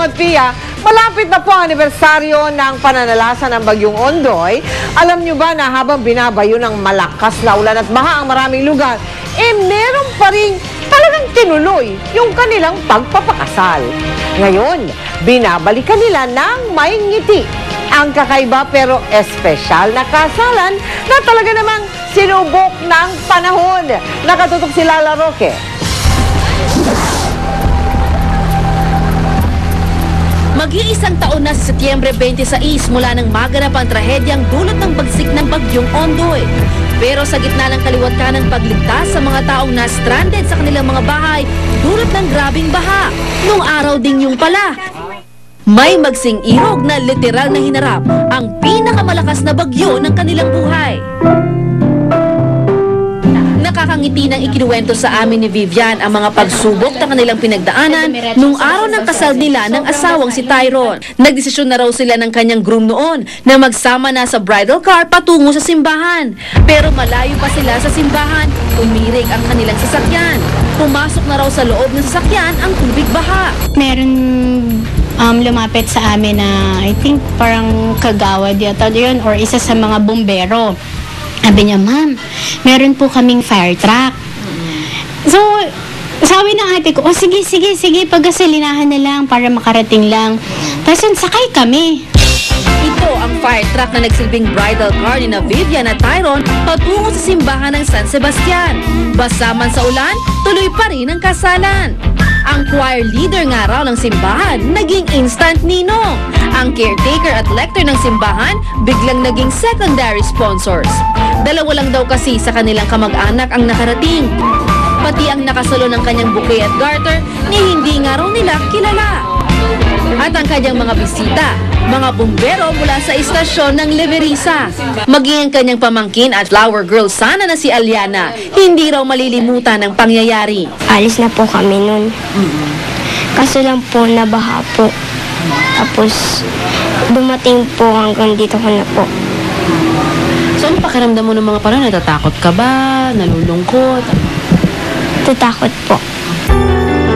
Chong at Pia, malapit na po ang anibersaryo ng pananalasa ng Bagyong Ondoy. Alam nyo ba na habang binabayo ng malakas na ulan at baha ang maraming lugar, meron pa rin talagang tinuloy yung kanilang pagpapakasal. Ngayon, binabalikan nila ng may ngiti ang kakaiba pero espesyal na kasalan na talaga namang sinubok ng panahon. Nakatutok si Lala Roque. Mag-iisang taon na sa Setyembre 26 mula nang maganap ang trahedyang dulot ng bagsik ng Bagyong Ondoy. Pero sa gitna ng kaliwat ka ng pagligtas sa mga taong na-stranded sa kanilang mga bahay, dulot ng grabing baha. Nung araw ding yung pala, may magsing irog na literal na hinarap ang pinakamalakas na bagyo ng kanilang buhay. Nakakangiti nang ikinuwento sa amin ni Vivian ang mga pagsubok na kanilang pinagdaanan nung araw ng kasal nila ng asawang si Tyron. Nagdesisyon na raw sila ng kanyang groom noon na magsama na sa bridal car patungo sa simbahan. Pero malayo pa sila sa simbahan, tumirik ang kanilang sasakyan. Pumasok na raw sa loob ng sasakyan ang tubig baha. Meron lumapit sa amin na I think parang kagawad yata yun or isa sa mga bumbero. Sabi niya, ma'am, meron po kaming fire truck. So, sabi ng ate ko, sige, paggasolinahan na lang para makarating lang. Tapos sakay kami. Ito ang fire truck na nagsilbing bridal car ni Vivian at Tyron patungo sa simbahan ng San Sebastian. Basa man sa ulan, tuloy pa rin ang kasalan. Ang choir leader nga raw ng simbahan naging instant ninong. Ang caretaker at lector ng simbahan biglang naging secondary sponsors. Dalawa lang daw kasi sa kanilang kamag-anak ang nakarating. Pati ang nakasalo ng kanyang bouquet at garter ni hindi nga raw nila kilala. At ang kanyang mga bisita, mga bumbero mula sa istasyon ng Leverisa. Maging ang kanyang pamangkin at flower girl sana na si Aliana, hindi raw malilimutan ang pangyayari. Alis na po kami nun. Kaso lang po, nabaha po. Tapos, dumating po hanggang dito ko na po. So, ano pakiramdam mo ng mga panahon? Natatakot ka ba? Nalulungkot? Tatakot po.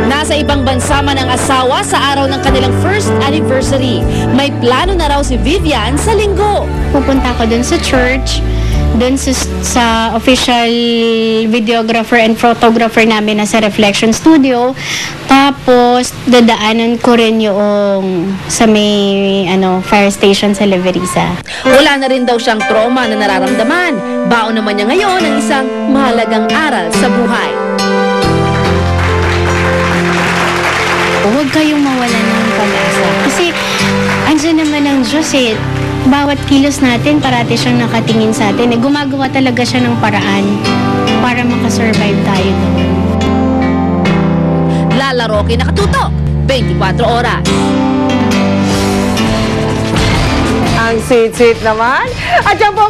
Nasa ibang bansa man ang asawa sa araw ng kanilang first anniversary. May plano na raw si Vivian sa linggo. Pupunta ako dun sa church, dun sa official videographer and photographer namin na sa Reflection Studio. Tapos, dadaanan ko rin yung sa may fire station sa Leverisa. Wala na rin daw siyang trauma na nararamdaman. Baon naman niya ngayon ang isang mahalagang aral sa buhay. Huwag kayong mawalan ng pag-asa. Kasi, andyan naman ang Diyos eh. Bawat kilos natin, parati siyang nakatingin sa atin. Gumagawa talaga siya ng paraan para makasurvive tayo doon. Lala Roque, nakatutok 24 oras. Ang sweet-sweet naman. At yan po